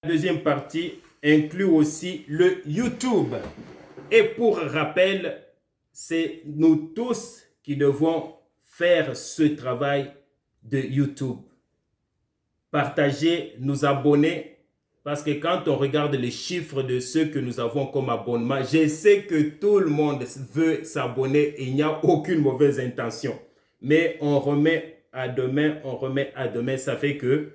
La deuxième partie inclut aussi le YouTube. Et pour rappel, c'est nous tous qui devons faire ce travail de YouTube. Partager, nous abonner, parce que quand on regarde les chiffres de ceux que nous avons comme abonnement, je sais que tout le monde veut s'abonner et il n'y a aucune mauvaise intention. Mais on remet à demain, ça fait que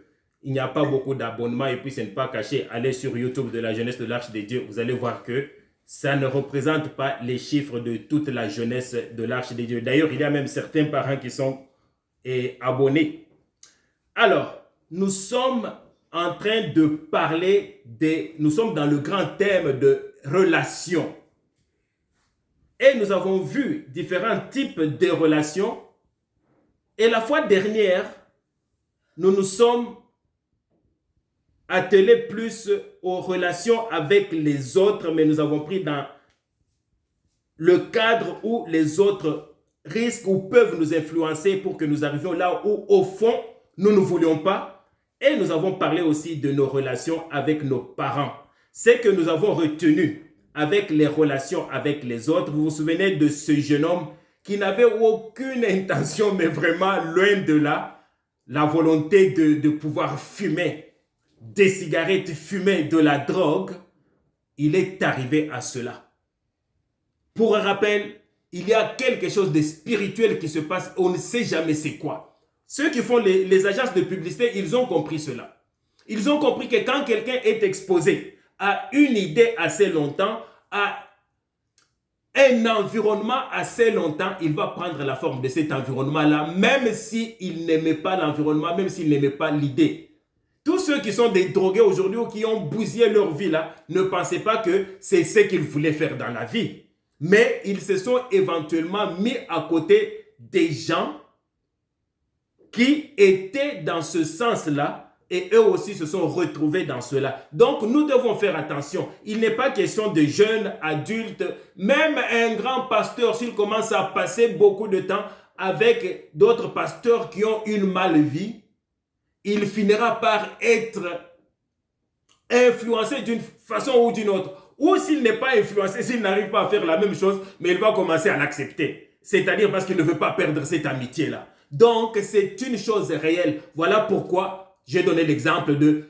il n'y a pas beaucoup d'abonnements et puis ce n'est pas caché. Allez sur YouTube de la jeunesse de l'Arche des Dieux, vous allez voir que ça ne représente pas les chiffres de toute la jeunesse de l'Arche des Dieux. D'ailleurs, il y a même certains parents qui sont abonnés. Alors, nous sommes en train de parler nous sommes dans le grand thème de relations. Et nous avons vu différents types de relations. Et la fois dernière, nous nous sommes attelés plus aux relations avec les autres, mais nous avons pris dans le cadre où les autres risquent ou peuvent nous influencer pour que nous arrivions là où, au fond, nous ne voulions pas. Et nous avons parlé aussi de nos relations avec nos parents. C'est que nous avons retenu avec les relations avec les autres. Vous vous souvenez de ce jeune homme qui n'avait aucune intention, mais vraiment loin de là, la volonté de pouvoir fumer des cigarettes, fumer de la drogue. Il est arrivé à cela. Pour un rappel, il y a quelque chose de spirituel qui se passe, on ne sait jamais c'est quoi. Ceux qui font les agences de publicité, ils ont compris cela. Ils ont compris que quand quelqu'un est exposé à une idée assez longtemps, à un environnement assez longtemps, il va prendre la forme de cet environnement-là, même s'il n'aimait pas l'environnement, même s'il n'aimait pas l'idée. Tous ceux qui sont des drogués aujourd'hui ou qui ont bousillé leur vie là, ne pensez pas que c'est ce qu'ils voulaient faire dans la vie. Mais ils se sont éventuellement mis à côté des gens qui étaient dans ce sens-là et eux aussi se sont retrouvés dans cela. Donc nous devons faire attention. Il n'est pas question de jeunes, adultes, même un grand pasteur, s'il commence à passer beaucoup de temps avec d'autres pasteurs qui ont une mal-vie, il finira par être influencé d'une façon ou d'une autre. Ou s'il n'est pas influencé, s'il n'arrive pas à faire la même chose, mais il va commencer à l'accepter. C'est-à-dire parce qu'il ne veut pas perdre cette amitié-là. Donc, c'est une chose réelle. Voilà pourquoi j'ai donné l'exemple de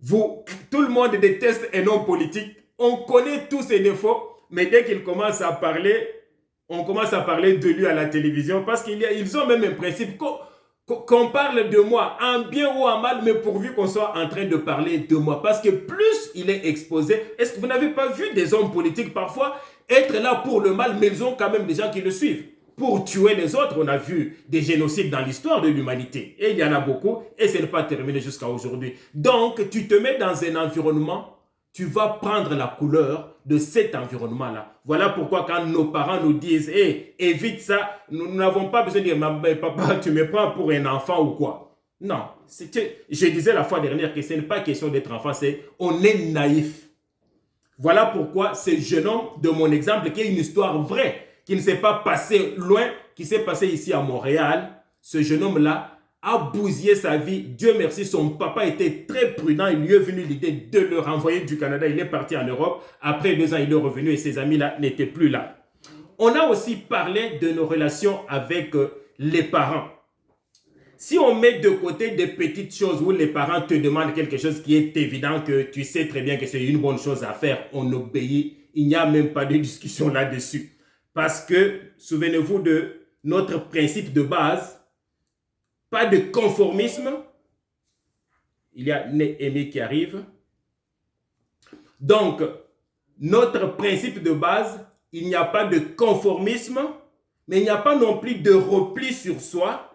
vous. Tout le monde déteste un homme politique. On connaît tous ses défauts, mais dès qu'il commence à parler, on commence à parler de lui à la télévision parce qu'ils ont même un principe qu'on parle de moi en bien ou en mal, mais pourvu qu'on soit en train de parler de moi. Parce que plus il est exposé, est-ce que vous n'avez pas vu des hommes politiques parfois être là pour le mal, mais ils ont quand même des gens qui le suivent. Pour tuer les autres, on a vu des génocides dans l'histoire de l'humanité. Et il y en a beaucoup, et ce n'est pas terminé jusqu'à aujourd'hui. Donc, tu te mets dans un environnement, tu vas prendre la couleur de cet environnement-là. Voilà pourquoi quand nos parents nous disent hey, « évite ça », nous n'avons pas besoin de dire « papa, tu me prends pour un enfant ou quoi ?» Non, je disais la fois dernière que ce n'est pas question d'être enfant, c'est on est naïf. Voilà pourquoi ce jeune homme de mon exemple, qui est une histoire vraie, qui ne s'est pas passé loin, qui s'est passé ici à Montréal, ce jeune homme-là a bousillé sa vie. Dieu merci, son papa était très prudent. Il lui est venu l'idée de le renvoyer du Canada. Il est parti en Europe. Après 2 ans, il est revenu et ses amis-là n'étaient plus là. On a aussi parlé de nos relations avec les parents. Si on met de côté des petites choses où les parents te demandent quelque chose qui est évident, que tu sais très bien que c'est une bonne chose à faire, on obéit. Il n'y a même pas de discussion là-dessus. Parce que, souvenez-vous de notre principe de base, pas de conformisme. Il y a Néhémie qui arrive. Donc, notre principe de base, il n'y a pas de conformisme, mais il n'y a pas non plus de repli sur soi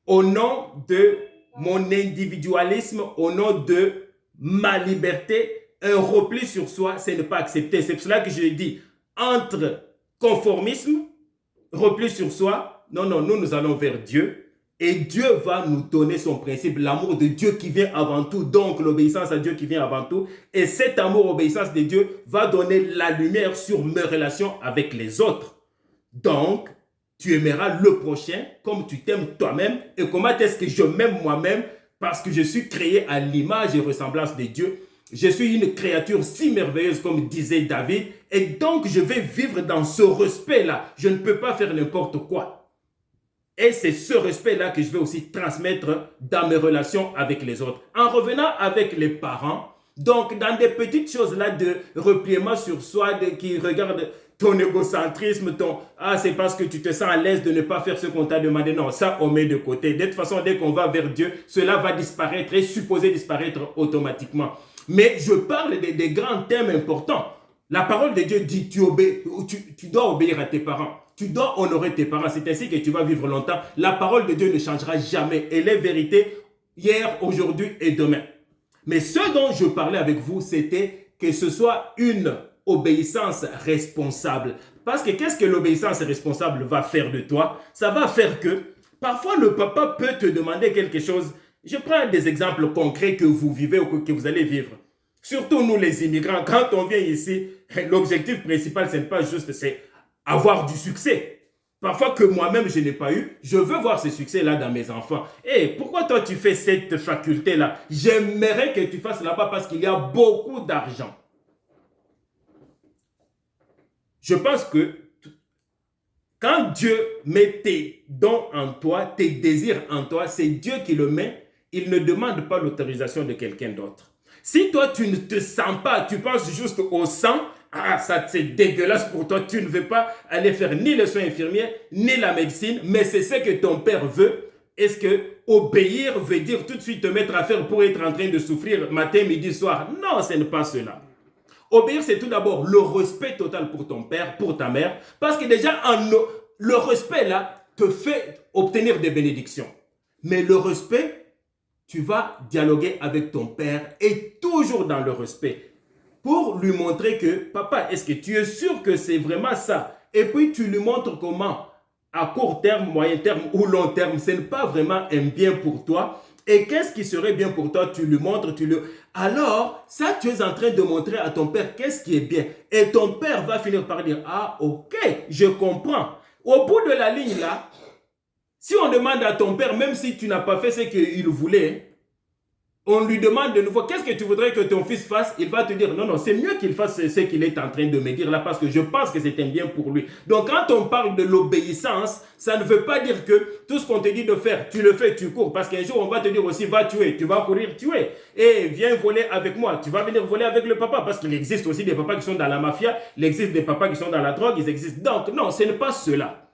au nom de mon individualisme, au nom de ma liberté. Un repli sur soi, ce n'est pas accepté. C'est pour cela que je dis, entre conformisme, repli sur soi, non, nous allons vers Dieu. Et Dieu va nous donner son principe, l'amour de Dieu qui vient avant tout, donc l'obéissance à Dieu qui vient avant tout. Et cet amour, obéissance de Dieu va donner la lumière sur mes relations avec les autres. Donc, tu aimeras le prochain comme tu t'aimes toi-même. Et comment est-ce que je m'aime moi-même? parce que je suis créé à l'image et ressemblance de Dieu. Je suis une créature si merveilleuse comme disait David et donc je vais vivre dans ce respect-là. Je ne peux pas faire n'importe quoi. Et c'est ce respect-là que je vais aussi transmettre dans mes relations avec les autres. En revenant avec les parents, donc dans des petites choses-là de repliement sur soi, qui regardent ton égocentrisme, c'est parce que tu te sens à l'aise de ne pas faire ce qu'on t'a demandé. Non, ça on met de côté. De toute façon, dès qu'on va vers Dieu, cela va disparaître et supposé disparaître automatiquement. Mais je parle des grands thèmes importants. La parole de Dieu dit, tu dois obéir à tes parents. Tu dois honorer tes parents. C'est ainsi que tu vas vivre longtemps. La parole de Dieu ne changera jamais. Elle est vérité hier, aujourd'hui et demain. Mais ce dont je parlais avec vous, c'était que ce soit une obéissance responsable. Parce que qu'est-ce que l'obéissance responsable va faire de toi? Ça va faire que parfois le papa peut te demander quelque chose. Je prends des exemples concrets que vous vivez ou que vous allez vivre. Surtout nous les immigrants, quand on vient ici, l'objectif principal, ce n'est pas juste, c'est avoir du succès. Parfois que moi-même, je n'ai pas eu, je veux voir ce succès-là dans mes enfants. Et pourquoi toi, tu fais cette faculté-là? J'aimerais que tu fasses là-bas parce qu'il y a beaucoup d'argent. Je pense que quand Dieu met tes dons en toi, tes désirs en toi, c'est Dieu qui le met. Il ne demande pas l'autorisation de quelqu'un d'autre. Si toi, tu ne te sens pas, tu penses juste au sang, ça c'est dégueulasse pour toi, tu ne veux pas aller faire ni les soins infirmiers, ni la médecine, mais c'est ce que ton père veut. Est-ce que obéir veut dire tout de suite te mettre à faire pour être en train de souffrir matin, midi, soir? Non, ce n'est pas cela. Obéir, c'est tout d'abord le respect total pour ton père, pour ta mère, parce que déjà, le respect là te fait obtenir des bénédictions. Mais le respect, tu vas dialoguer avec ton père et toujours dans le respect pour lui montrer que, papa, est-ce que tu es sûr que c'est vraiment ça? Et puis tu lui montres comment, à court terme, moyen terme ou long terme, ce n'est pas vraiment un bien pour toi. Et qu'est-ce qui serait bien pour toi? Tu lui montres, Alors, ça, tu es en train de montrer à ton père qu'est-ce qui est bien. Et ton père va finir par dire, ok, je comprends. Au bout de la ligne, là, si on demande à ton père, même si tu n'as pas fait ce qu'il voulait, on lui demande de nouveau, qu'est-ce que tu voudrais que ton fils fasse? Il va te dire, non, c'est mieux qu'il fasse ce qu'il est en train de me dire là, parce que je pense que c'est un bien pour lui. Donc, quand on parle de l'obéissance, ça ne veut pas dire que tout ce qu'on te dit de faire, tu le fais, tu cours. Parce qu'un jour, on va te dire aussi, va tuer, tu vas courir, tuer. Et viens voler avec moi, tu vas venir voler avec le papa. Parce qu'il existe aussi des papas qui sont dans la mafia, il existe des papas qui sont dans la drogue, ils existent. Donc, non, ce n'est pas cela.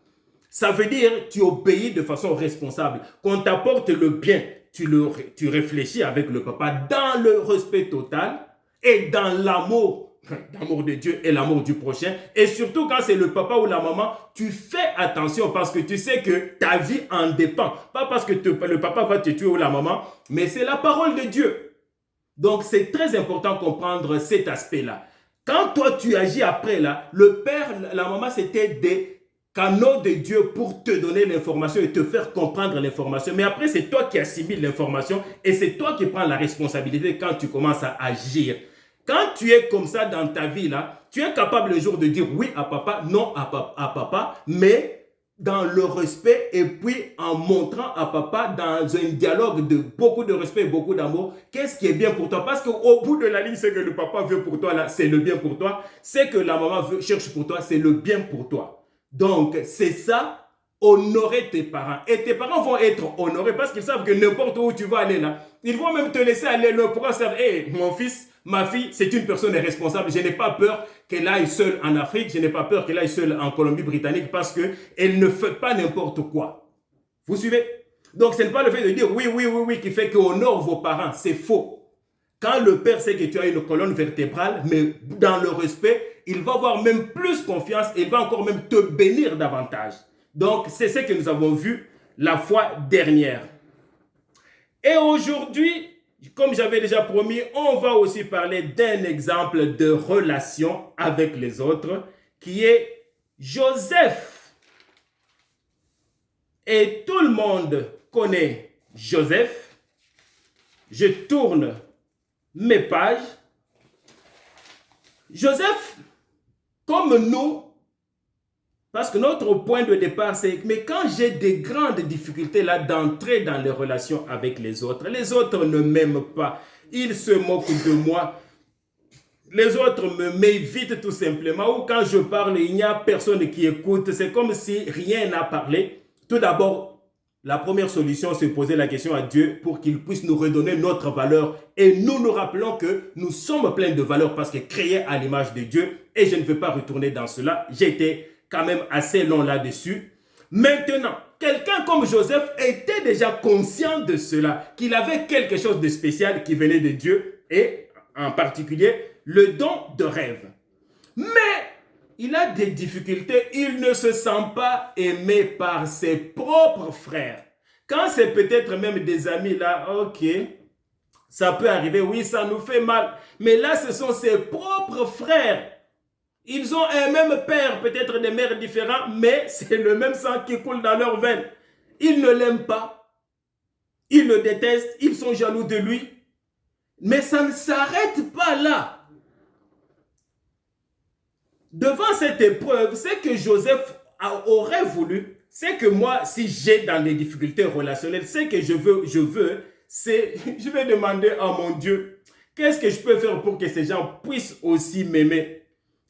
Ça veut dire, tu obéis de façon responsable. Qu'on t'apporte le bien, tu réfléchis avec le papa dans le respect total et dans l'amour de Dieu et l'amour du prochain. Et surtout quand c'est le papa ou la maman, tu fais attention parce que tu sais que ta vie en dépend. Pas parce que le papa va te tuer ou la maman, mais c'est la parole de Dieu. Donc c'est très important de comprendre cet aspect-là. Quand toi tu agis après là, le père, la maman, c'était des canaux de Dieu pour te donner l'information et te faire comprendre l'information. Mais après, c'est toi qui assimiles l'information et c'est toi qui prends la responsabilité quand tu commences à agir. Quand tu es comme ça dans ta vie, là, tu es capable le jour de dire oui à papa, non à papa, mais dans le respect et puis en montrant à papa dans un dialogue de beaucoup de respect et beaucoup d'amour, qu'est-ce qui est bien pour toi? Parce qu'au bout de la ligne, ce que le papa veut pour toi, là, c'est le bien pour toi. Ce que la maman cherche pour toi, c'est le bien pour toi. Donc, c'est ça, honorer tes parents. Et tes parents vont être honorés parce qu'ils savent que n'importe où tu vas aller là, ils vont même te laisser aller là pour savoir, mon fils, ma fille, c'est une personne responsable. Je n'ai pas peur qu'elle aille seule en Afrique, je n'ai pas peur qu'elle aille seule en Colombie-Britannique parce qu'elle ne fait pas n'importe quoi. Vous suivez? Donc, ce n'est pas le fait de dire oui qui fait qu'on honore vos parents. C'est faux. Quand le père sait que tu as une colonne vertébrale, mais dans le respect, il va avoir même plus confiance et il va encore même te bénir davantage. Donc, c'est ce que nous avons vu la fois dernière. Et aujourd'hui, comme j'avais déjà promis, on va aussi parler d'un exemple de relation avec les autres qui est Joseph. Et tout le monde connaît Joseph. Je tourne mes pages. Joseph, comme nous, Parce que notre point de départ, c'est mais quand j'ai des grandes difficultés là d'entrer dans les relations avec les autres ne m'aiment pas, ils se moquent de moi, les autres m'évitent tout simplement, ou quand je parle, il n'y a personne qui écoute, c'est comme si rien n'a parlé. Tout d'abord, la première solution, c'est poser la question à Dieu pour qu'il puisse nous redonner notre valeur. Et nous rappelons que nous sommes pleins de valeur parce que créés à l'image de Dieu. Et je ne veux pas retourner dans cela. J'étais quand même assez long là-dessus. Maintenant, quelqu'un comme Joseph était déjà conscient de cela, qu'il avait quelque chose de spécial qui venait de Dieu, et en particulier le don de rêve. Mais il a des difficultés, il ne se sent pas aimé par ses propres frères. Quand c'est peut-être même des amis là, ok, ça peut arriver, oui, ça nous fait mal. Mais là, ce sont ses propres frères. Ils ont un même père, peut-être des mères différents, mais c'est le même sang qui coule dans leurs veines. Ils ne l'aiment pas, ils le détestent, ils sont jaloux de lui. Mais ça ne s'arrête pas là. Devant cette épreuve, c'est que Joseph aurait voulu, c'est que moi, si j'ai dans des difficultés relationnelles, c'est que je veux, c'est, je vais demander à mon Dieu, qu'est-ce que je peux faire pour que ces gens puissent aussi m'aimer?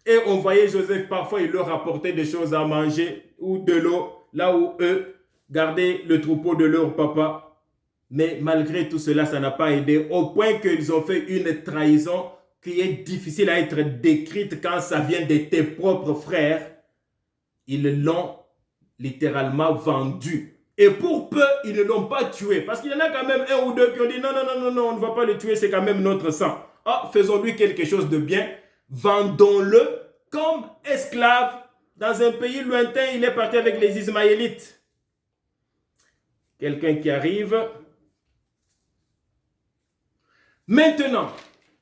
Et on voyait Joseph, parfois, il leur apportait des choses à manger ou de l'eau, là où eux gardaient le troupeau de leur papa. Mais malgré tout cela, ça n'a pas aidé, au point qu'ils ont fait une trahison qui est difficile à être décrite quand ça vient de tes propres frères. Ils l'ont littéralement vendu. Et pour peu, ils ne l'ont pas tué. Parce qu'il y en a quand même un ou deux qui ont dit non, non, non, non, non, on ne va pas le tuer, c'est quand même notre sang. Ah, faisons-lui quelque chose de bien. Vendons-le comme esclave. Dans un pays lointain, il est parti avec les Ismaélites. Quelqu'un qui arrive. Maintenant,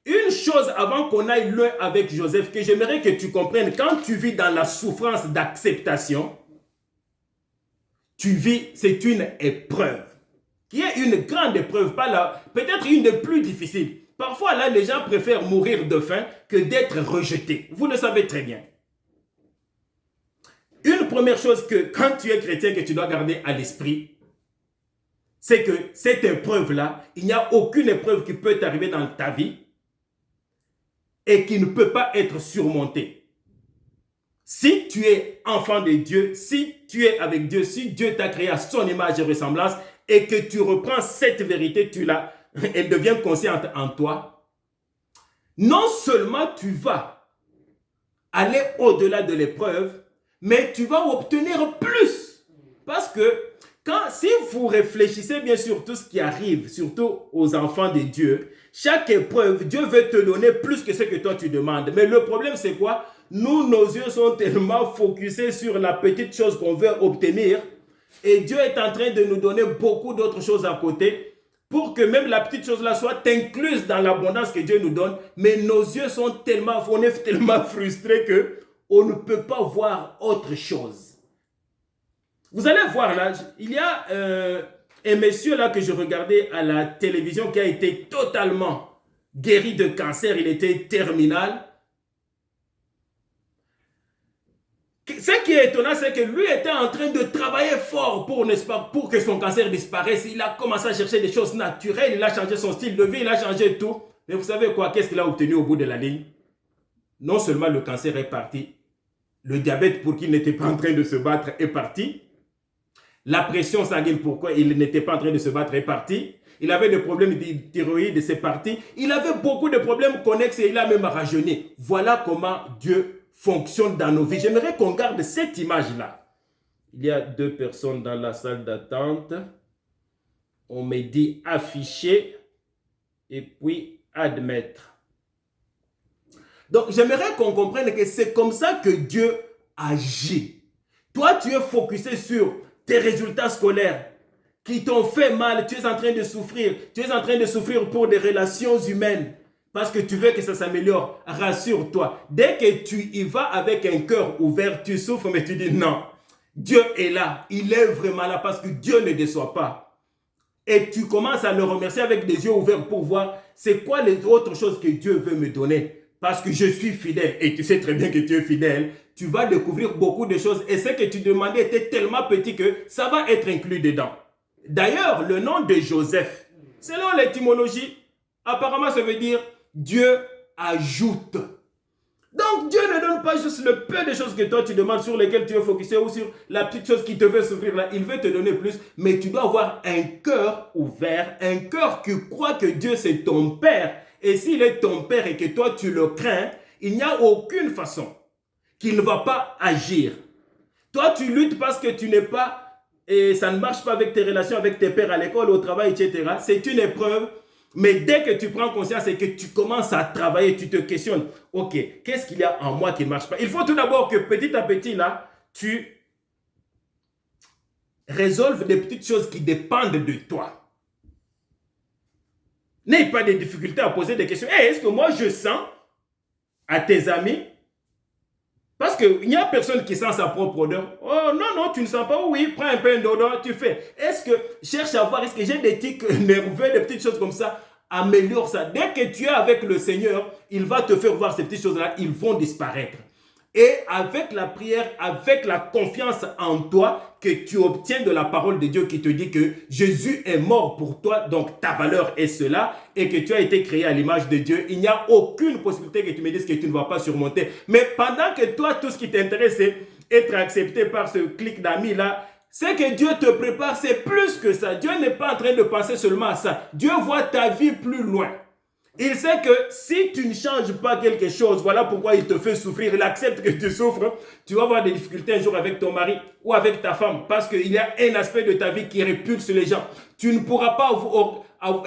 une chose avant qu'on aille loin avec Joseph, que j'aimerais que tu comprennes, quand tu vis dans la souffrance d'acceptation, tu vis, c'est une épreuve, qui est une grande épreuve, pas là, peut-être une des plus difficiles. Parfois là, les gens préfèrent mourir de faim que d'être rejetés. Vous le savez très bien. Une première chose que quand tu es chrétien que tu dois garder à l'esprit, c'est que cette épreuve-là, il n'y a aucune épreuve qui peut t'arriver dans ta vie et qui ne peut pas être surmontée. Si tu es enfant de Dieu, si tu es avec Dieu, si Dieu t'a créé à son image et ressemblance et que tu reprends cette vérité, elle devient consciente en toi, non seulement tu vas aller au-delà de l'épreuve, mais tu vas obtenir plus. Parce que si vous réfléchissez bien sur tout ce qui arrive, surtout aux enfants de Dieu, chaque épreuve, Dieu veut te donner plus que ce que toi tu demandes. Mais le problème c'est quoi? Nous, nos yeux sont tellement focusés sur la petite chose qu'on veut obtenir et Dieu est en train de nous donner beaucoup d'autres choses à côté pour que même la petite chose là soit incluse dans l'abondance que Dieu nous donne. Mais nos yeux sont tellement, on est tellement frustrés qu'on ne peut pas voir autre chose. Vous allez voir là, il y a un monsieur là que je regardais à la télévision qui a été totalement guéri de cancer, il était terminal. Ce qui est étonnant, c'est que lui était en train de travailler fort pour que son cancer disparaisse. Il a commencé à chercher des choses naturelles, il a changé son style de vie, il a changé tout. Mais vous savez quoi, qu'est-ce qu'il a obtenu au bout de la ligne? Non seulement le cancer est parti, le diabète pour qui il n'était pas en train de se battre est parti. La pression sanguine, pourquoi il n'était pas en train de se battre, est parti. Il avait des problèmes de thyroïde, c'est parti. Il avait beaucoup de problèmes connexes et il a même rajeuni. Voilà comment Dieu fonctionne dans nos vies. J'aimerais qu'on garde cette image-là. Il y a 2 personnes dans la salle d'attente. On me dit afficher et puis admettre. Donc, j'aimerais qu'on comprenne que c'est comme ça que Dieu agit. Toi, tu es focusé sur tes résultats scolaires qui t'ont fait mal, tu es en train de souffrir. Tu es en train de souffrir pour des relations humaines parce que tu veux que ça s'améliore. Rassure-toi. Dès que tu y vas avec un cœur ouvert, tu souffres, mais tu dis non. Dieu est là. Il est vraiment là parce que Dieu ne déçoit pas. Et tu commences à le remercier avec des yeux ouverts pour voir c'est quoi les autres choses que Dieu veut me donner. parce que je suis fidèle, et tu sais très bien que tu es fidèle, tu vas découvrir beaucoup de choses, et ce que tu demandais était tellement petit que ça va être inclus dedans. D'ailleurs, le nom de Joseph, selon l'étymologie, apparemment ça veut dire Dieu ajoute. Donc Dieu ne donne pas juste le peu de choses que toi tu demandes sur lesquelles tu veux focuser ou sur la petite chose qui te veut s'ouvrir là. Il veut te donner plus, mais tu dois avoir un cœur ouvert, un cœur qui croit que Dieu c'est ton Père. Et s'il est ton Père et que toi tu le crains, il n'y a aucune façon qu'il ne va pas agir. Toi tu luttes parce que tu n'es pas, et ça ne marche pas avec tes relations avec tes pères à l'école, au travail, etc. C'est une épreuve. Mais dès que tu prends conscience et que tu commences à travailler, tu te questionnes, ok, qu'est-ce qu'il y a en moi qui ne marche pas? Il faut tout d'abord que petit à petit, là, tu résolves des petites choses qui dépendent de toi. N'aie pas de difficultés à poser des questions. Hey, est-ce que moi je sens à tes amis? Parce qu'il n'y a personne qui sent sa propre odeur. Oh non, non, tu ne sens pas. Oui, prends un peu d'odeur, tu fais. Est-ce que, cherche à voir, est-ce que j'ai des tics nerveux, des petites choses comme ça? Améliore ça. Dès que tu es avec le Seigneur, il va te faire voir ces petites choses-là, ils vont disparaître. Et avec la prière, avec la confiance en toi, que tu obtiens de la parole de Dieu qui te dit que Jésus est mort pour toi, donc ta valeur est cela, et que tu as été créé à l'image de Dieu, il n'y a aucune possibilité que tu me dises que tu ne vas pas surmonter. Mais pendant que toi, tout ce qui t'intéresse, c'est être accepté par ce clic d'amis là, c'est que Dieu te prépare, c'est plus que ça. Dieu n'est pas en train de penser seulement à ça. Dieu voit ta vie plus loin. Il sait que si tu ne changes pas quelque chose, voilà pourquoi il te fait souffrir, il accepte que tu souffres, tu vas avoir des difficultés un jour avec ton mari ou avec ta femme, parce qu'il y a un aspect de ta vie qui répulse les gens. Tu ne pourras pas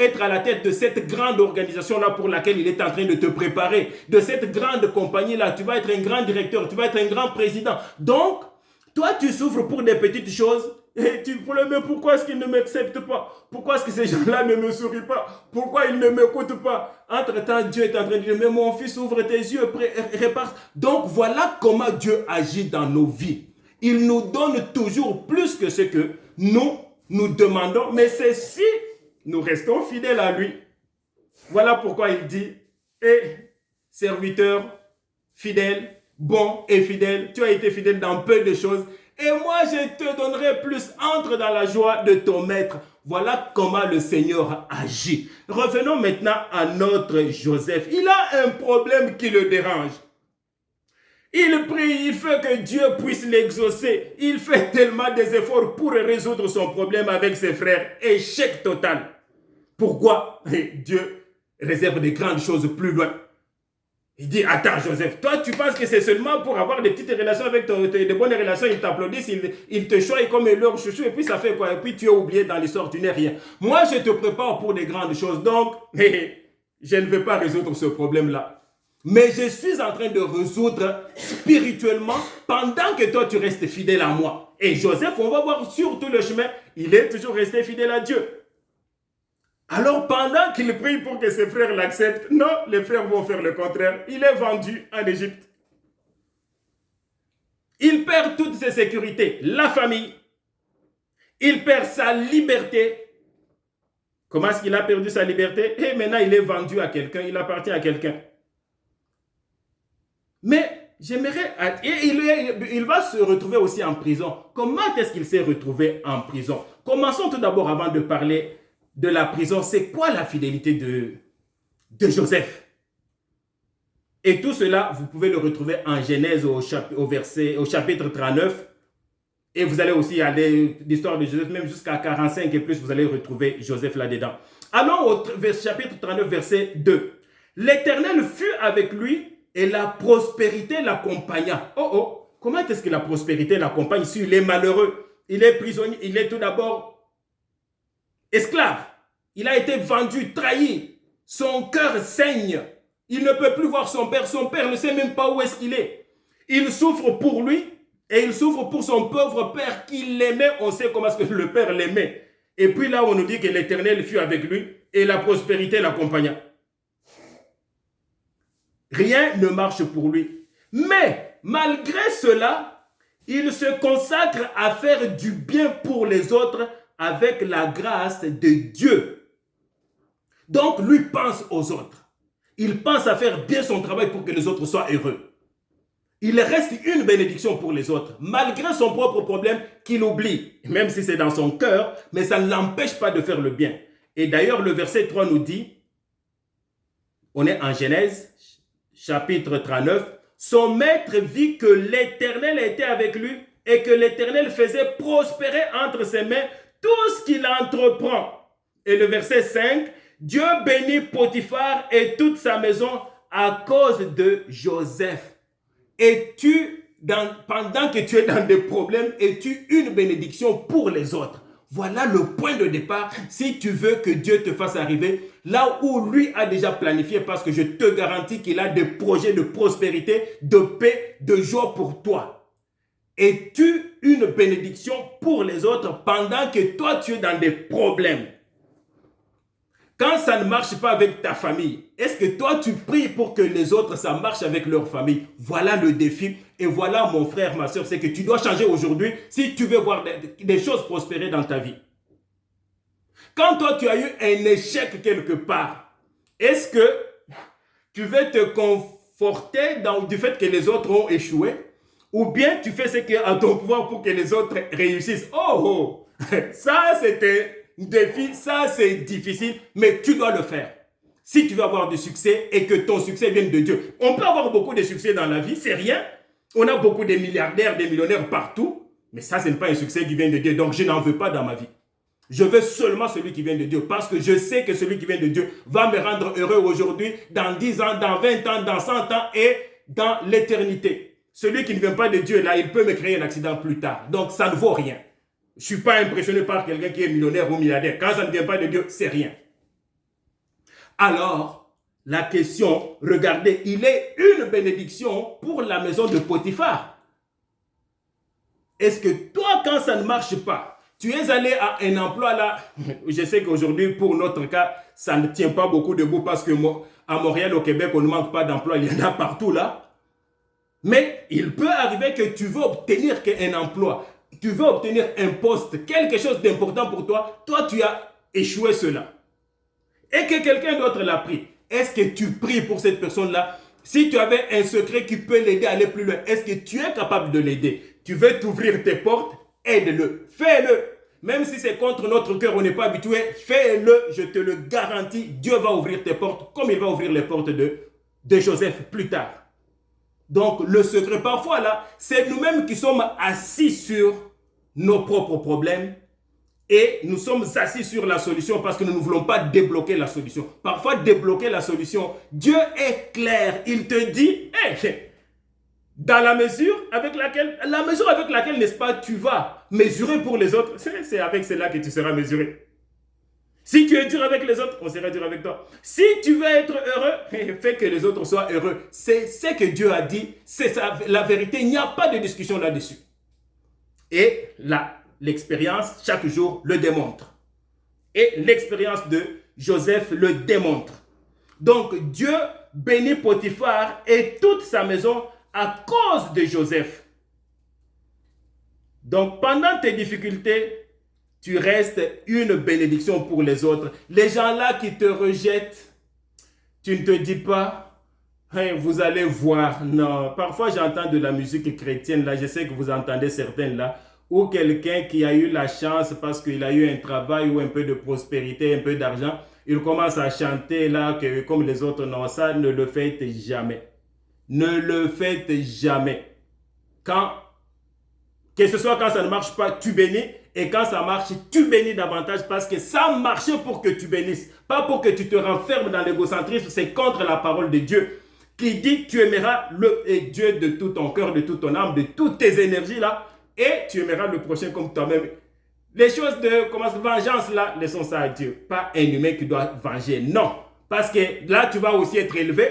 être à la tête de cette grande organisation-là pour laquelle il est en train de te préparer, de cette grande compagnie-là. Tu vas être un grand directeur, tu vas être un grand président. Donc, toi, tu souffres pour des petites choses. Et tu te dis, mais pourquoi est-ce qu'ils ne m'acceptent pas? Pourquoi est-ce que ces gens-là ne me sourient pas? Pourquoi ils ne m'écoutent pas? Entre-temps, Dieu est en train de dire, mais mon fils, ouvre tes yeux, répare. Donc, voilà comment Dieu agit dans nos vies. Il nous donne toujours plus que ce que nous demandons, mais c'est si nous restons fidèles à lui. Voilà pourquoi il dit, serviteur, fidèle, bon et fidèle, tu as été fidèle dans peu de choses, et moi je te donnerai plus. Entre dans la joie de ton maître. Voilà comment le Seigneur agit. Revenons maintenant à notre Joseph. Il a un problème qui le dérange. Il prie, il fait que Dieu puisse l'exaucer. Il fait tellement des efforts pour résoudre son problème avec ses frères. Échec total. Pourquoi? Dieu réserve des grandes choses plus loin. Il dit, attends Joseph, toi tu penses que c'est seulement pour avoir des petites relations avec de bonnes relations, ils t'applaudissent, ils te choisissent comme leur chouchou, et puis ça fait quoi? Et puis tu es oublié dans l'histoire, tu n'es rien. Moi je te prépare pour des grandes choses, donc je ne vais pas résoudre ce problème-là. Mais je suis en train de résoudre spirituellement pendant que toi tu restes fidèle à moi. Et Joseph, on va voir sur tout le chemin, il est toujours resté fidèle à Dieu. Alors pendant qu'il prie pour que ses frères l'acceptent, non, les frères vont faire le contraire. Il est vendu en Égypte. Il perd toutes ses sécurités, la famille. Il perd sa liberté. Comment est-ce qu'il a perdu sa liberté? Et maintenant il est vendu à quelqu'un, il appartient à quelqu'un. Mais j'aimerais... Et il va se retrouver aussi en prison. Comment est-ce qu'il s'est retrouvé en prison? Commençons tout d'abord avant de parler de la prison. C'est quoi la fidélité de Joseph? Et tout cela, vous pouvez le retrouver en Genèse au chapitre 39. Et vous allez aussi aller l'histoire de Joseph, même jusqu'à 45 et plus, vous allez retrouver Joseph là-dedans. Allons au chapitre 39, verset 2. L'Éternel fut avec lui et la prospérité l'accompagna. Oh oh, comment est-ce que la prospérité l'accompagne si il est malheureux? Il est prisonnier, il est tout d'abord esclave. Il a été vendu, trahi. Son cœur saigne. Il ne peut plus voir son père. Son père ne sait même pas où est-ce qu'il est. Il souffre pour lui et il souffre pour son pauvre père qui l'aimait. On sait comment est-ce que le père l'aimait. Et puis là, on nous dit que l'Éternel fut avec lui et la prospérité l'accompagna. Rien ne marche pour lui. Mais malgré cela, il se consacre à faire du bien pour les autres avec la grâce de Dieu. Donc, lui pense aux autres. Il pense à faire bien son travail pour que les autres soient heureux. Il reste une bénédiction pour les autres, malgré son propre problème qu'il oublie, même si c'est dans son cœur, mais ça ne l'empêche pas de faire le bien. Et d'ailleurs, le verset 3 nous dit, on est en Genèse, chapitre 39, son maître vit que l'Éternel était avec lui et que l'Éternel faisait prospérer entre ses mains tout ce qu'il entreprend. Et le verset 5, Dieu bénit Potiphar et toute sa maison à cause de Joseph. Et pendant que tu es dans des problèmes, es-tu une bénédiction pour les autres? Voilà le point de départ si tu veux que Dieu te fasse arriver là où lui a déjà planifié, parce que je te garantis qu'il a des projets de prospérité, de paix, de joie pour toi. Es-tu une bénédiction pour les autres pendant que toi tu es dans des problèmes? Quand ça ne marche pas avec ta famille, est-ce que toi tu pries pour que les autres ça marche avec leur famille? Voilà le défi. Et voilà mon frère, ma soeur, c'est que tu dois changer aujourd'hui si tu veux voir des choses prospérer dans ta vie. Quand toi tu as eu un échec quelque part, est-ce que tu veux te conforter du fait que les autres ont échoué? Ou bien tu fais ce qui est à ton pouvoir pour que les autres réussissent? Oh, ça c'était défi, ça c'est difficile, mais tu dois le faire. Si tu veux avoir du succès et que ton succès vienne de Dieu. On peut avoir beaucoup de succès dans la vie, c'est rien. On a beaucoup de milliardaires, des millionnaires partout, mais ça ce n'est pas un succès qui vient de Dieu, donc je n'en veux pas dans ma vie. Je veux seulement celui qui vient de Dieu, parce que je sais que celui qui vient de Dieu va me rendre heureux aujourd'hui, dans 10 ans, dans 20 ans, dans 100 ans et dans l'éternité. Celui qui ne vient pas de Dieu, là, il peut me créer un accident plus tard, donc ça ne vaut rien. Je ne suis pas impressionné par quelqu'un qui est millionnaire ou milliardaire. Quand ça ne vient pas de Dieu, c'est rien. Alors, la question, regardez, il est une bénédiction pour la maison de Potiphar. Est-ce que toi, quand ça ne marche pas, tu es allé à un emploi là, je sais qu'aujourd'hui, pour notre cas, ça ne tient pas beaucoup debout parce que à Montréal, au Québec, on ne manque pas d'emploi, il y en a partout là. Mais il peut arriver que tu veux obtenir un emploi. Tu veux obtenir un poste, quelque chose d'important pour toi, toi tu as échoué cela. Et que quelqu'un d'autre l'a pris. Est-ce que tu pries pour cette personne-là? Si tu avais un secret qui peut l'aider à aller plus loin, est-ce que tu es capable de l'aider? Tu veux t'ouvrir tes portes? Aide-le, fais-le. Même si c'est contre notre cœur, on n'est pas habitué, fais-le, je te le garantis. Dieu va ouvrir tes portes comme il va ouvrir les portes de Joseph plus tard. Donc, le secret, parfois, là, c'est nous-mêmes qui sommes assis sur nos propres problèmes et nous sommes assis sur la solution parce que nous ne voulons pas débloquer la solution. Parfois, débloquer la solution, Dieu est clair. Il te dit, hey, dans la mesure avec laquelle, n'est-ce pas, tu vas mesurer pour les autres, c'est avec cela que tu seras mesuré. Si tu es dur avec les autres, on sera dur avec toi. Si tu veux être heureux, fais que les autres soient heureux. C'est ce que Dieu a dit, c'est la vérité. Il n'y a pas de discussion là-dessus. Et l'expérience, chaque jour, le démontre. Et l'expérience de Joseph le démontre. Donc, Dieu bénit Potiphar et toute sa maison à cause de Joseph. Donc, pendant tes difficultés, tu restes une bénédiction pour les autres. Les gens-là qui te rejettent, tu ne te dis pas, hey, vous allez voir. Non, parfois j'entends de la musique chrétienne, là, je sais que vous entendez certaines là, ou quelqu'un qui a eu la chance parce qu'il a eu un travail ou un peu de prospérité, un peu d'argent, il commence à chanter là, que, comme les autres, non, ça ne le faites jamais. Ne le faites jamais. Que ce soit quand ça ne marche pas, tu bénis. Et quand ça marche, tu bénis davantage parce que ça marche pour que tu bénisses. Pas pour que tu te renfermes dans l'égocentrisme. C'est contre la parole de Dieu qui dit tu aimeras le Dieu de tout ton cœur, de toute ton âme, de toutes tes énergies là. Et tu aimeras le prochain comme toi-même. Les choses de vengeance là, laissons ça à Dieu. Pas un humain qui doit venger. Non. Parce que là, tu vas aussi être élevé.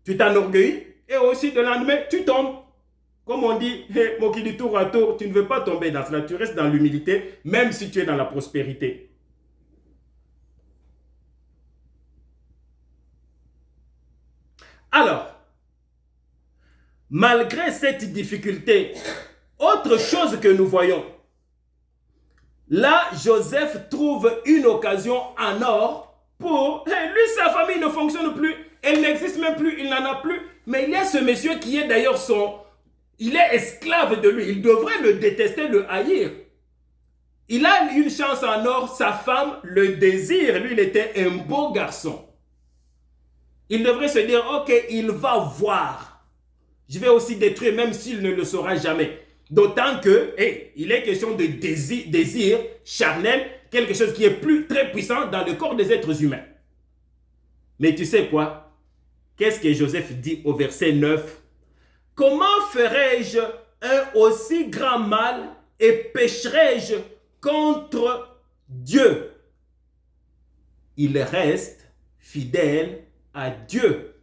Tu t'enorgueillis. Et aussi de lendemain, tu tombes. Comme on dit, mon qui dit tour à tour, tu ne veux pas tomber dans cela, tu restes dans l'humilité, même si tu es dans la prospérité. Alors, malgré cette difficulté, autre chose que nous voyons, là, Joseph trouve une occasion en or Lui, sa famille ne fonctionne plus. Elle n'existe même plus. Il n'en a plus. Mais il y a ce monsieur qui est d'ailleurs il est esclave de lui. Il devrait le détester, le haïr. Il a une chance en or. Sa femme le désire. Lui, il était un beau garçon. Il devrait se dire, ok, il va voir. Je vais aussi détruire, même s'il ne le saura jamais. D'autant que, il est question de désir charnel, quelque chose qui est très puissant dans le corps des êtres humains. Mais tu sais quoi? Qu'est-ce que Joseph dit au verset 9? Comment ferai-je un aussi grand mal et pécherai-je contre Dieu? Il reste fidèle à Dieu.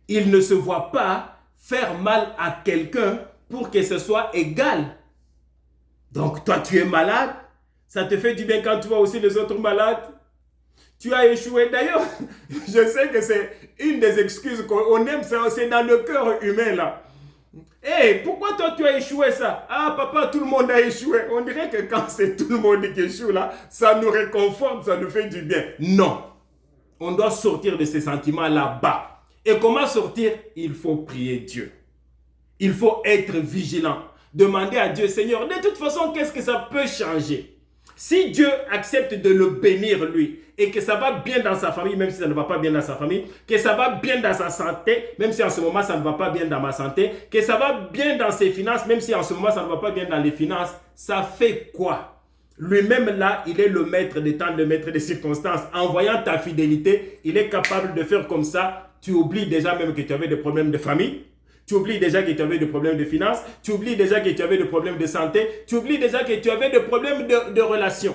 Il ne se voit pas faire mal à quelqu'un pour que ce soit égal. Donc toi tu es malade, ça te fait du bien quand tu vois aussi les autres malades. Tu as échoué. D'ailleurs, je sais que c'est une des excuses qu'on aime, ça, c'est dans le cœur humain là. Pourquoi toi tu as échoué ça? Ah papa, tout le monde a échoué. On dirait que quand c'est tout le monde qui échoue là, ça nous réconforte, ça nous fait du bien. Non. On doit sortir de ces sentiments là-bas. Et comment sortir? Il faut prier Dieu. Il faut être vigilant. Demander à Dieu, Seigneur, de toute façon, qu'est-ce que ça peut changer? Si Dieu accepte de le bénir lui, et que ça va bien dans sa famille, même si ça ne va pas bien dans sa famille, que ça va bien dans sa santé, même si en ce moment ça ne va pas bien dans ma santé, que ça va bien dans ses finances, même si en ce moment ça ne va pas bien dans les finances, ça fait quoi? Lui-même là, il est le maître des temps, le maître des circonstances. En voyant ta fidélité, il est capable de faire comme ça. Tu oublies déjà même que tu avais des problèmes de famille. Tu oublies déjà que tu avais des problèmes de finances. Tu oublies déjà que tu avais des problèmes de santé. Tu oublies déjà que tu avais des problèmes de relations.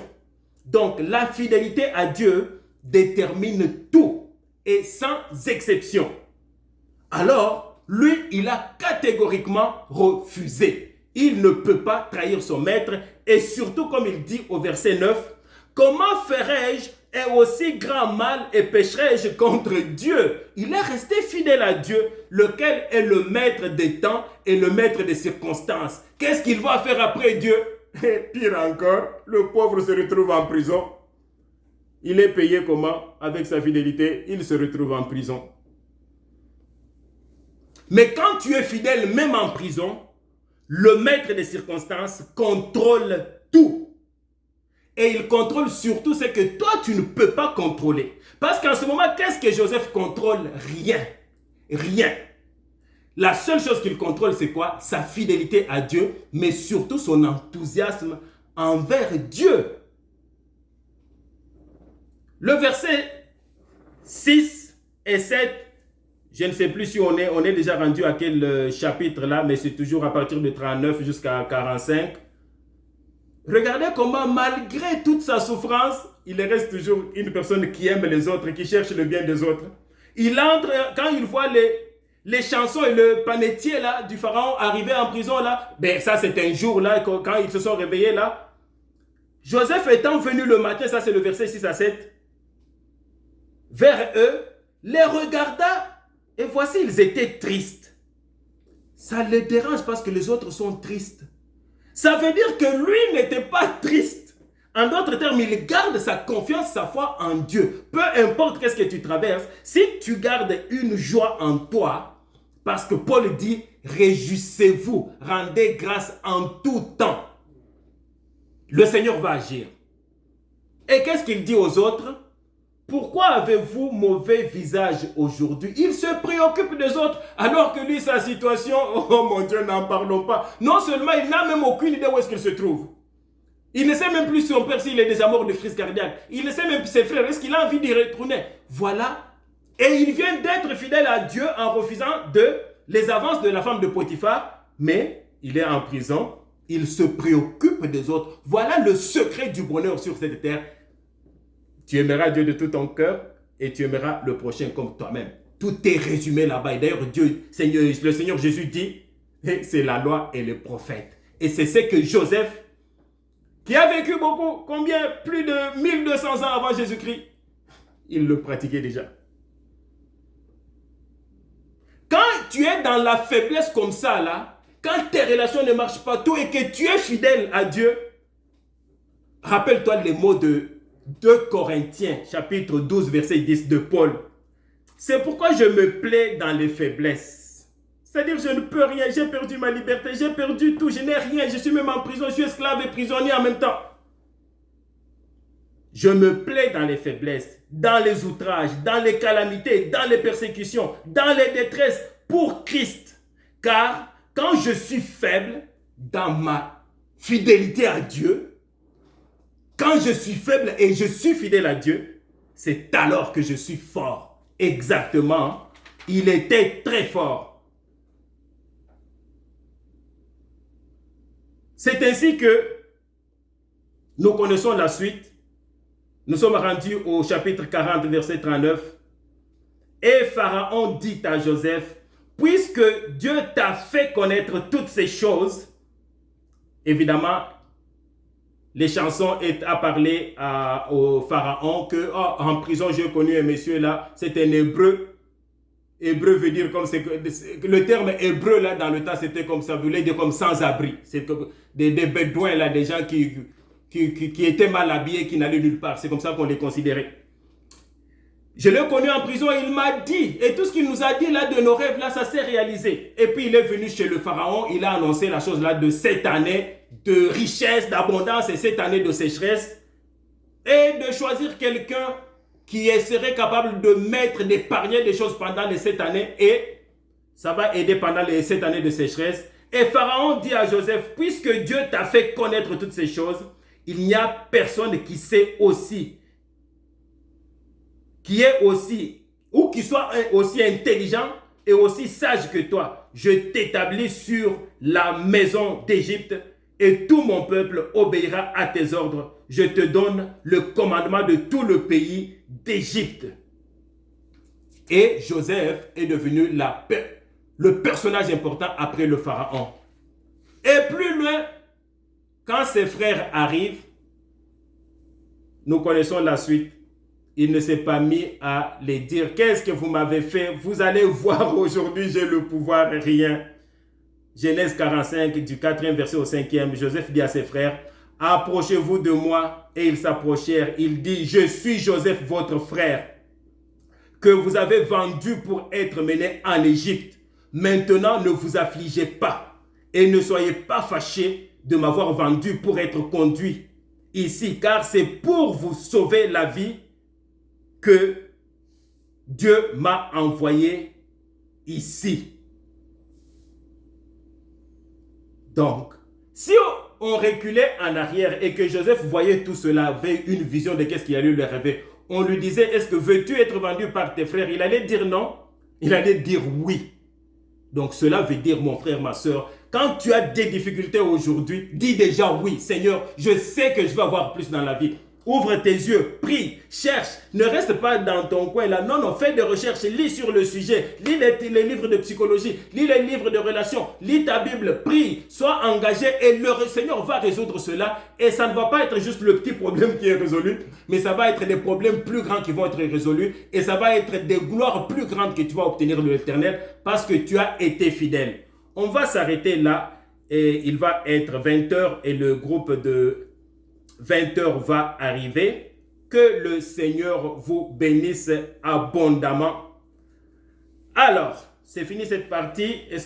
Donc, la fidélité à Dieu détermine tout et sans exception. Alors, lui, il a catégoriquement refusé. Il ne peut pas trahir son maître. Et surtout, comme il dit au verset 9, « Comment ferai-je un aussi grand mal et pécherai-je contre Dieu ?» Il est resté fidèle à Dieu, lequel est le maître des temps et le maître des circonstances. Qu'est-ce qu'il va faire après Dieu? Et pire encore, le pauvre se retrouve en prison. Il est payé comment? Avec sa fidélité, il se retrouve en prison. Mais quand tu es fidèle, même en prison, le maître des circonstances contrôle tout. Et il contrôle surtout ce que toi, tu ne peux pas contrôler. Parce qu'en ce moment, qu'est-ce que Joseph contrôle? Rien. Rien. La seule chose qu'il contrôle, c'est quoi? Sa fidélité à Dieu, mais surtout son enthousiasme envers Dieu. Le verset 6 et 7, je ne sais plus si on est déjà rendu à quel chapitre là, mais c'est toujours à partir de 39 jusqu'à 45. Regardez comment, malgré toute sa souffrance, il reste toujours une personne qui aime les autres, qui cherche le bien des autres. Il entre, quand il voit les chansons et le panetier là, du pharaon arriver en prison là, ben ça c'est un jour là, quand ils se sont réveillés là. Joseph étant venu le matin, ça c'est le verset 6 à 7, vers eux, les regarda et voici ils étaient tristes. Ça les dérange parce que les autres sont tristes. Ça veut dire que lui n'était pas triste. En d'autres termes, il garde sa confiance, sa foi en Dieu. Peu importe qu'est-ce que tu traverses, si tu gardes une joie en toi, parce que Paul dit, réjouissez-vous, rendez grâce en tout temps. Le Seigneur va agir. Et qu'est-ce qu'il dit aux autres? Pourquoi avez-vous mauvais visage aujourd'hui? Il se préoccupe des autres, alors que lui, sa situation, oh mon Dieu, n'en parlons pas. Non seulement, il n'a même aucune idée où est-ce qu'il se trouve. Il ne sait même plus son père s'il est déjà mort de crise cardiaque. Il ne sait même plus ses frères, est-ce qu'il a envie d'y retourner? Voilà. Et il vient d'être fidèle à Dieu en refusant les avances de la femme de Potiphar, mais il est en prison, il se préoccupe des autres. Voilà le secret du bonheur sur cette terre. Tu aimeras Dieu de tout ton cœur et tu aimeras le prochain comme toi-même. Tout est résumé là-bas. Et d'ailleurs, le Seigneur Jésus dit, c'est la loi et les prophètes. Et c'est ce que Joseph, qui a vécu beaucoup, combien? Plus de 1200 ans avant Jésus-Christ, il le pratiquait déjà. Quand tu es dans la faiblesse comme ça, là, quand tes relations ne marchent pas tout et que tu es fidèle à Dieu, rappelle-toi les mots 2 Corinthiens, chapitre 12, verset 10 de Paul. C'est pourquoi je me plais dans les faiblesses. C'est-à-dire, je ne peux rien, j'ai perdu ma liberté, j'ai perdu tout, je n'ai rien, je suis même en prison, je suis esclave et prisonnier en même temps. Je me plais dans les faiblesses, dans les outrages, dans les calamités, dans les persécutions, dans les détresses pour Christ. Car quand je suis faible dans ma fidélité à Dieu, quand je suis faible et je suis fidèle à Dieu, c'est alors que je suis fort. Exactement, il était très fort. C'est ainsi que nous connaissons la suite. Nous sommes rendus au chapitre 40, verset 39. Et Pharaon dit à Joseph, puisque Dieu t'a fait connaître toutes ces choses, évidemment, les chansons a parlé au Pharaon que en prison, j'ai connu un monsieur là, c'est un hébreu. Hébreu veut dire comme le terme hébreu là dans le temps, c'était comme ça, voulait dire comme sans-abri. C'est comme des bédouins là, des gens qui étaient mal habillés, qui n'allaient nulle part. C'est comme ça qu'on les considérait. Je l'ai connu en prison, il m'a dit, et tout ce qu'il nous a dit là de nos rêves là, ça s'est réalisé. Et puis il est venu chez le Pharaon, il a annoncé la chose là de cette année de richesse, d'abondance et cette année de sécheresse. Et de choisir quelqu'un qui serait capable de mettre, d'épargner des choses pendant les 7 années et ça va aider pendant les 7 années de sécheresse. Et Pharaon dit à Joseph, puisque Dieu t'a fait connaître toutes ces choses, il n'y a personne qui sait aussi, qui est aussi, ou qui soit aussi intelligent et aussi sage que toi. Je t'établis sur la maison d'Égypte et tout mon peuple obéira à tes ordres. Je te donne le commandement de tout le pays d'Égypte. Et Joseph est devenu le personnage important après le Pharaon. Et plus loin, quand ses frères arrivent, nous connaissons la suite. Il ne s'est pas mis à les dire, qu'est-ce que vous m'avez fait? Vous allez voir aujourd'hui, j'ai le pouvoir, rien. Genèse 45, du 4e verset au 5e, Joseph dit à ses frères, approchez-vous de moi. Et ils s'approchèrent. Il dit, je suis Joseph, votre frère, que vous avez vendu pour être mené en Égypte. Maintenant, ne vous affligez pas et ne soyez pas fâchés de m'avoir vendu pour être conduit ici, car c'est pour vous sauver la vie que Dieu m'a envoyé ici. Donc, si on reculait en arrière et que Joseph voyait tout cela, avait une vision de qu'est-ce qu'il allait lui rêver, on lui disait, est-ce que veux-tu être vendu par tes frères? Il allait dire non, il allait dire oui. Donc cela veut dire, mon frère, ma soeur, quand tu as des difficultés aujourd'hui, dis déjà oui, Seigneur, je sais que je vais avoir plus dans la vie. Ouvre tes yeux, prie, cherche, ne reste pas dans ton coin là. Non, non, fais des recherches, lis sur le sujet, lis les livres de psychologie, lis les livres de relations, lis ta Bible, prie, sois engagé et le Seigneur va résoudre cela. Et ça ne va pas être juste le petit problème qui est résolu, mais ça va être des problèmes plus grands qui vont être résolus et ça va être des gloires plus grandes que tu vas obtenir de l'Éternel parce que tu as été fidèle. On va s'arrêter là et il va être 20h et le groupe de 20h va arriver. Que le Seigneur vous bénisse abondamment. Alors, c'est fini cette partie.